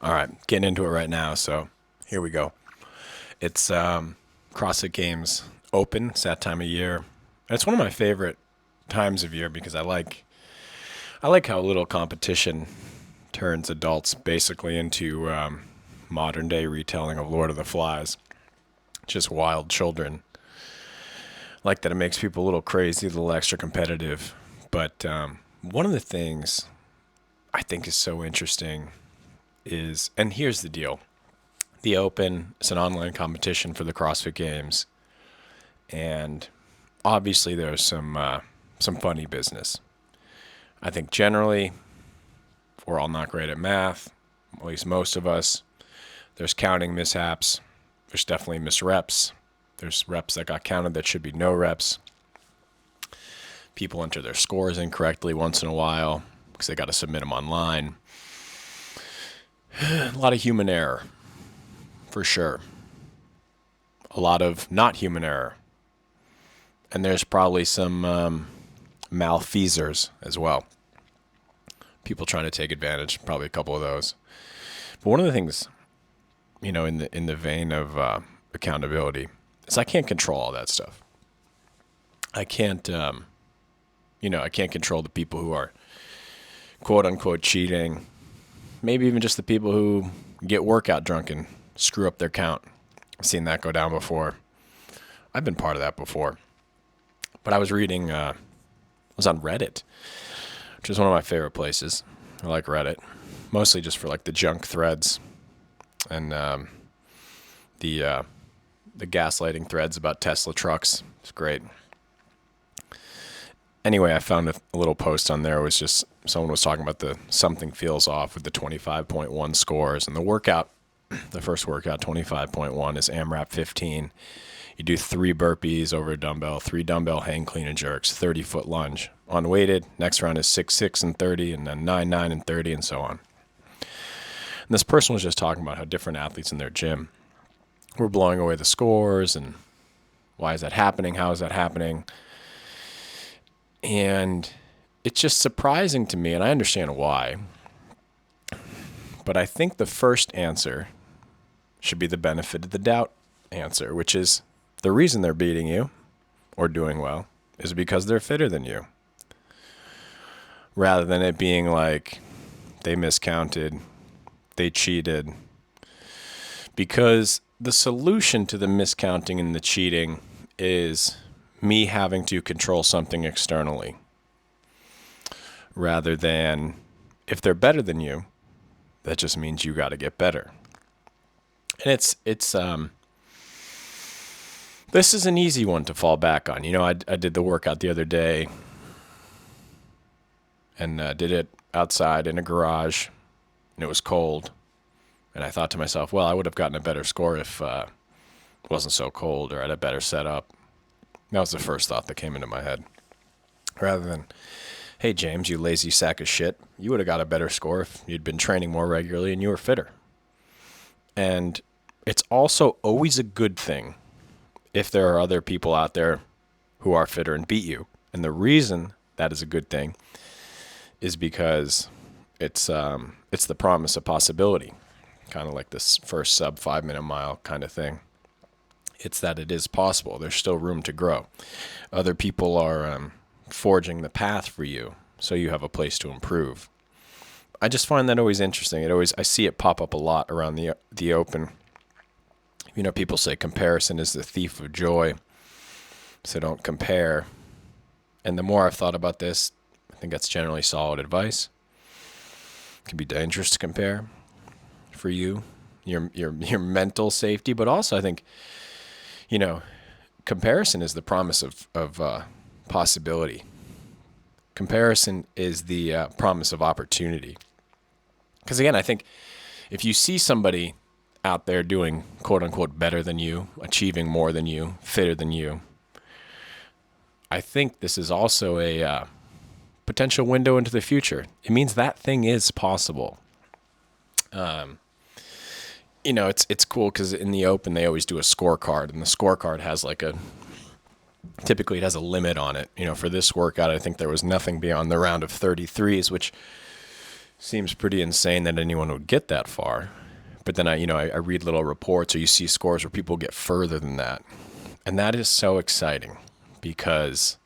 All right, getting into it right now. So here we go. It's CrossFit Games Open. It's that time of year. It's one of my favorite times of year because I like how little competition turns adults basically into modern day retelling of Lord of the Flies. Just wild children. Like that it makes people a little crazy, a little extra competitive. But one of the things I think is so interesting is, and here's the deal. The Open is an online competition for the CrossFit Games, and obviously there's some funny business. I think generally we're all not great at math, at least most of us. There's counting mishaps. There's definitely misreps. There's reps that got counted that should be no reps. People enter their scores incorrectly once in a while because they got to submit them online. A lot of human error, for sure. A lot of not human error. And there's probably some malfeasors as well. People trying to take advantage, probably a couple of those. But one of the things, in the vein of accountability, is I can't control all that stuff. I can't, I can't control the people who are quote unquote cheating. Maybe even just the people who get workout drunk and screw up their count. I've seen that go down before. I've been part of that before. But I was reading, I was on Reddit, which is one of my favorite places. I like Reddit, mostly just for like the junk threads and the gaslighting threads about Tesla trucks. It's great. Anyway, I found a little post on there. It was just someone was talking about the something feels off with the 25.1 scores. And the workout, the first workout, 25.1 is AMRAP 15. You do 3 burpees over a dumbbell, 3 dumbbell hang clean and jerks, 30-foot lunge. Unweighted, next round is 6, 6, and 30, and then 9, 9, and 30, and so on. And this person was just talking about how different athletes in their gym were blowing away the scores, and why is that happening? How is that happening? And it's just surprising to me, and I understand why. But I think the first answer should be the benefit of the doubt answer, which is the reason they're beating you or doing well is because they're fitter than you. Rather than it being like they miscounted, they cheated. Because the solution to the miscounting and the cheating is me having to control something externally. Rather than if they're better than you, that just means you got to get better. And this is an easy one to fall back on. I did the workout the other day and did it outside in a garage, and it was cold. And I thought to myself, well, I would have gotten a better score if it wasn't so cold or I had a better setup. That was the first thought that came into my head. Rather than, hey, James, you lazy sack of shit, you would have got a better score if you'd been training more regularly and you were fitter. And it's also always a good thing if there are other people out there who are fitter and beat you. And the reason that is a good thing is because it's the promise of possibility, kind of like this first sub 5-minute mile kind of thing. It's that it is possible. There's still room to grow. Other people are forging the path for you, so you have a place to improve. I just find that always interesting. I see it pop up a lot around the Open. People say comparison is the thief of joy, so don't compare. And the more I've thought about this, I think that's generally solid advice. It can be dangerous to compare for you, your mental safety, but also I think, comparison is the promise of possibility. Comparison is the promise of opportunity. Because again, I think if you see somebody out there doing quote unquote better than you, achieving more than you, fitter than you, I think this is also a potential window into the future. It means that thing is possible. It's cool because in the Open they always do a scorecard, and the scorecard has typically it has a limit on it. For this workout, I think there was nothing beyond the round of 33s, which Seems pretty insane that anyone would get that far. But then I read little reports or you see scores where people get further than that. And that is so exciting because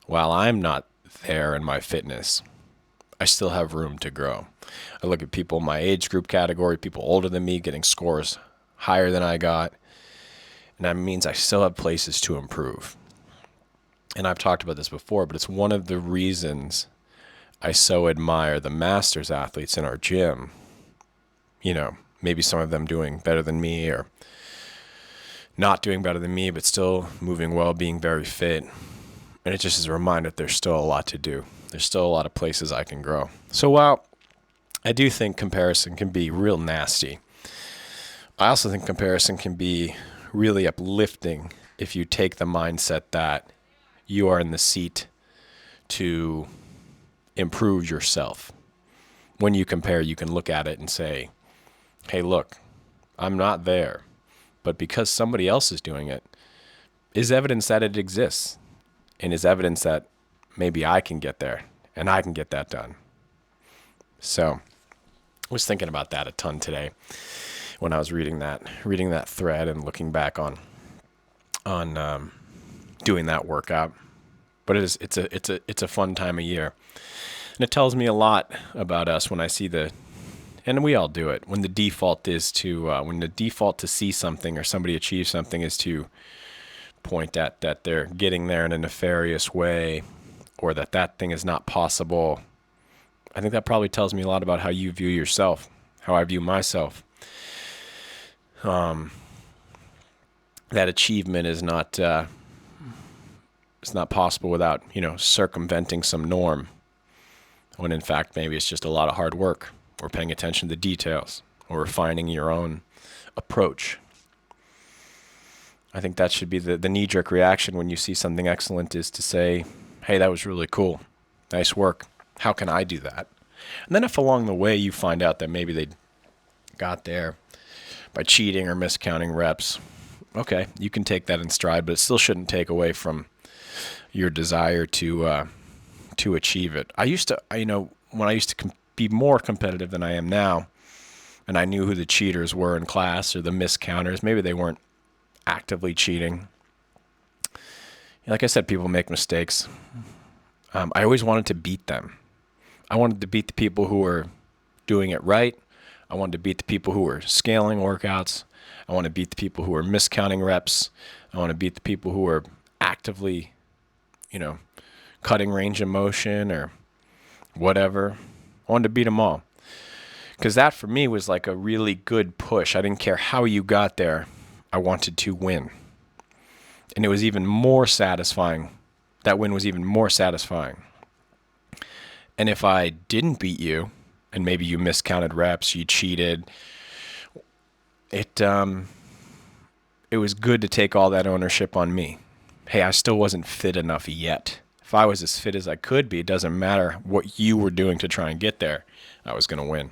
while I'm not there in my fitness, I still have room to grow. I look at people in my age group category, people older than me getting scores higher than I got. And that means I still have places to improve. And I've talked about this before, but it's one of the reasons I so admire the masters athletes in our gym. Maybe some of them doing better than me or not doing better than me, but still moving well, being very fit. And it just is a reminder that there's still a lot to do. There's still a lot of places I can grow. So while I do think comparison can be real nasty, I also think comparison can be really uplifting if you take the mindset that you are in the seat to improve yourself. When you compare, you can look at it and say, hey, look, I'm not there, but because somebody else is doing it, is evidence that it exists and is evidence that maybe I can get there and I can get that done. So I was thinking about that a ton today when I was reading that thread and looking back on doing that workout. But it's a fun time of year. And it tells me a lot about us when I see and we all do it, when the default to see something or somebody achieve something is to point at that they're getting there in a nefarious way or that thing is not possible. I think that probably tells me a lot about how you view yourself, how I view myself. That achievement is not it's not possible without, circumventing some norm, when in fact maybe it's just a lot of hard work or paying attention to the details or refining your own approach. I think that should be the knee-jerk reaction when you see something excellent, is to say, hey, that was really cool. Nice work. How can I do that? And then if along the way you find out that maybe they got there by cheating or miscounting reps, okay, you can take that in stride, but it still shouldn't take away from your desire to achieve it. When I used to be more competitive than I am now, and I knew who the cheaters were in class or the miscounters, maybe they weren't actively cheating. Like I said, people make mistakes. I always wanted to beat them. I wanted to beat the people who were doing it right. I wanted to beat the people who were scaling workouts. I want to beat the people who were miscounting reps. I want to beat the people who were actively, cutting range of motion or whatever. I wanted to beat them all. Because that for me was like a really good push. I didn't care how you got there. I wanted to win. And it was even more satisfying. That win was even more satisfying. And if I didn't beat you, and maybe you miscounted reps, you cheated, it was good to take all that ownership on me. Hey, I still wasn't fit enough yet. If I was as fit as I could be, it doesn't matter what you were doing to try and get there. I was going to win.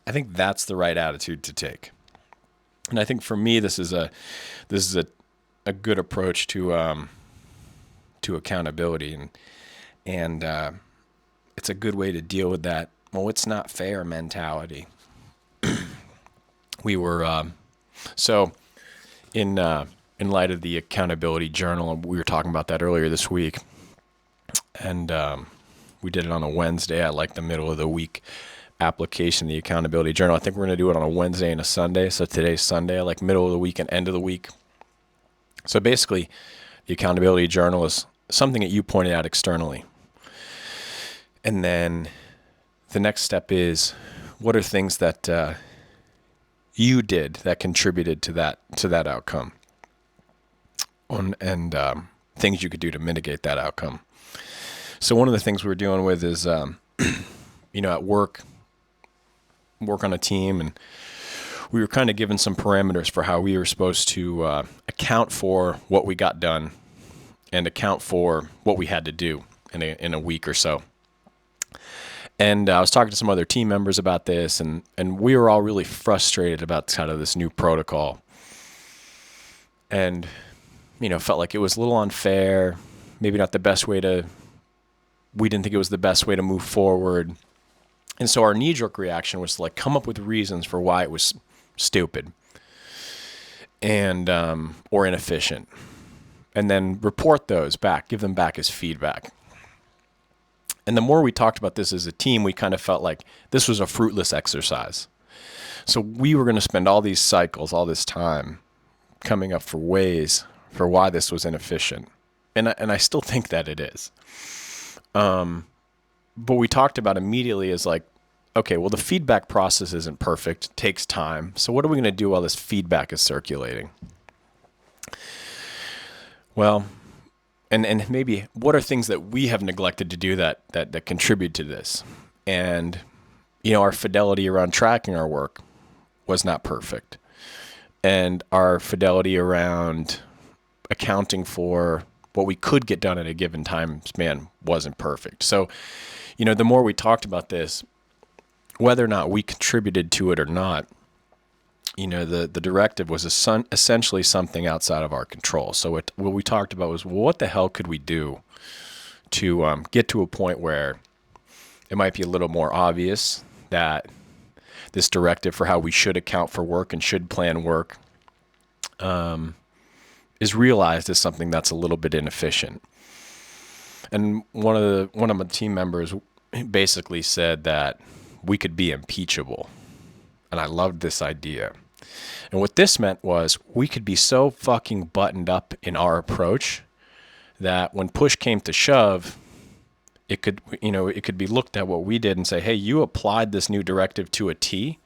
I think that's the right attitude to take. And I think for me, this is a good approach to accountability, and it's a good way to deal with that. Well, it's not fair mentality. We were so in light of the accountability journal, we were talking about that earlier this week, and we did it on a Wednesday. I like the middle of the week application, the accountability journal. I think we're going to do it on a Wednesday and a Sunday. So today's Sunday. I like middle of the week and end of the week. So basically, the accountability journal is something that you pointed out externally. And then the next step is, what are things that you did that contributed to that outcome? And things you could do to mitigate that outcome. So one of the things we're dealing with is, at work on a team, and we were kind of given some parameters for how we were supposed to account for what we got done and account for what we had to do in a week or so. And I was talking to some other team members about this, and we were all really frustrated about kind of this new protocol. And, felt like it was a little unfair, maybe not the best way we didn't think it was the best way to move forward. And so our knee-jerk reaction was to like come up with reasons for why it was stupid and or inefficient, and then report those back, give them back as feedback. And the more we talked about this as a team, we kind of felt like this was a fruitless exercise. So we were going to spend all these cycles, all this time coming up for ways for why this was inefficient. And I still think that it is. But we talked about immediately is like, okay, well, the feedback process isn't perfect. It takes time. So what are we going to do while this feedback is circulating? Well, and maybe what are things that we have neglected to do that contribute to this? And, our fidelity around tracking our work was not perfect. And our fidelity around accounting for what we could get done at a given time span wasn't perfect. So, the more we talked about this, whether or not we contributed to it or not, the directive was essentially something outside of our control. So what we talked about was, well, what the hell could we do to get to a point where it might be a little more obvious that this directive for how we should account for work and should plan work is realized as something that's a little bit inefficient. And one of my team members basically said that we could be impeachable. And I loved this idea. And what this meant was we could be so fucking buttoned up in our approach that when push came to shove, it could be looked at what we did and say, hey, you applied this new directive to a T,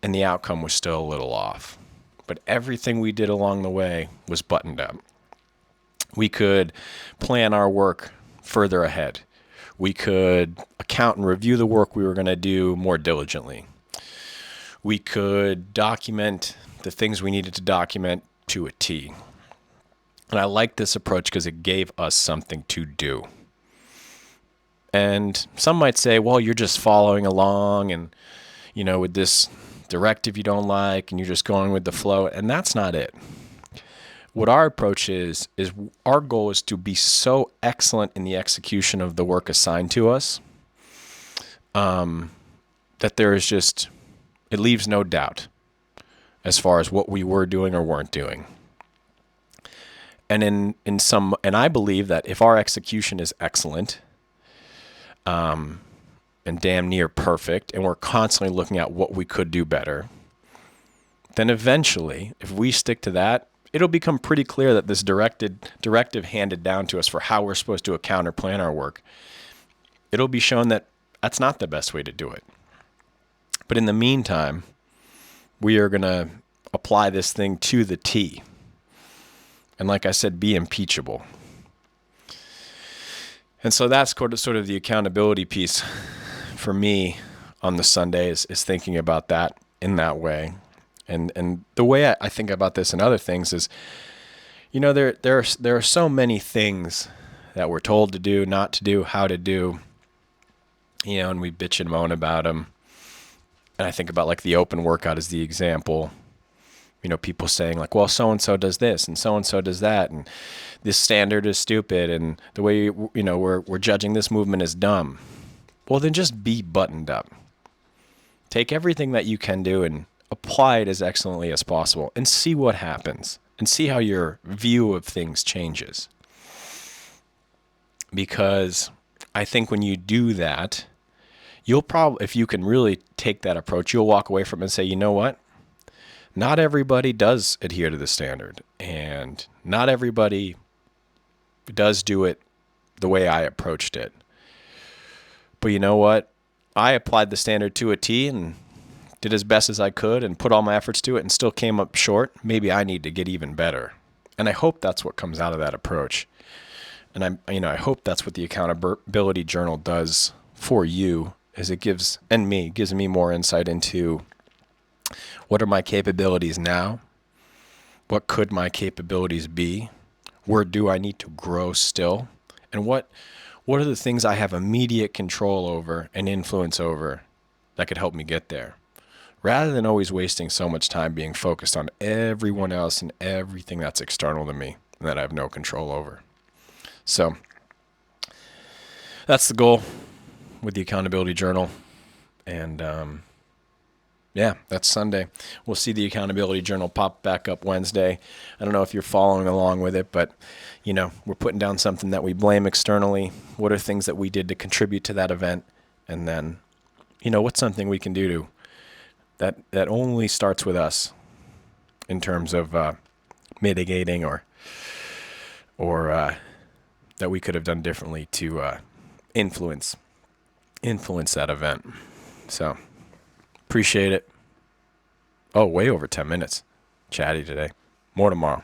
and the outcome was still a little off. But everything we did along the way was buttoned up. We could plan our work further ahead. We could account and review the work we were going to do more diligently. We could document the things we needed to document to a T. And I like this approach because it gave us something to do. And some might say, well, you're just following along and, with this directive you don't like and you're just going with the flow. And that's not it. What our approach is our goal is to be so excellent in the execution of the work assigned to us that there is just, it leaves no doubt as far as what we were doing or weren't doing. And and I believe that if our execution is excellent, and damn near perfect, and we're constantly looking at what we could do better, then eventually, if we stick to that, it'll become pretty clear that this directive handed down to us for how we're supposed to account or plan our work, it'll be shown that that's not the best way to do it. But in the meantime, we are going to apply this thing to the T. And like I said, be impeachable. And so that's sort of the accountability piece for me on the Sunday is thinking about that in that way. And the way I think about this and other things is, there are so many things that we're told to do, not to do, how to do, and we bitch and moan about them. And I think about like the open workout as the example. People saying like, well, so-and-so does this and so-and-so does that. And this standard is stupid. And the way, we're judging this movement is dumb. Well, then just be buttoned up. Take everything that you can do and apply it as excellently as possible and see what happens and see how your view of things changes. Because I think when you do that, you'll probably, if you can really take that approach, you'll walk away from it and say, you know what? Not everybody does adhere to the standard, and not everybody does do it the way I approached it. But you know what? I applied the standard to a T and did as best as I could and put all my efforts to it and still came up short. Maybe I need to get even better. And I hope that's what comes out of that approach. And I hope that's what the accountability journal does for you, is it gives me more insight into what are my capabilities now? What could my capabilities be? Where do I need to grow still? And what are the things I have immediate control over and influence over that could help me get there? Rather than always wasting so much time being focused on everyone else and everything that's external to me and that I have no control over. So that's the goal with the accountability journal. And yeah, that's Sunday. We'll see the accountability journal pop back up Wednesday. I don't know if you're following along with it, but we're putting down something that we blame externally. What are things that we did to contribute to that event? And then, what's something we can do to that only starts with us in terms of mitigating or that we could have done differently to influence that event. So appreciate it. Oh, way over 10 minutes. Chatty today. More tomorrow.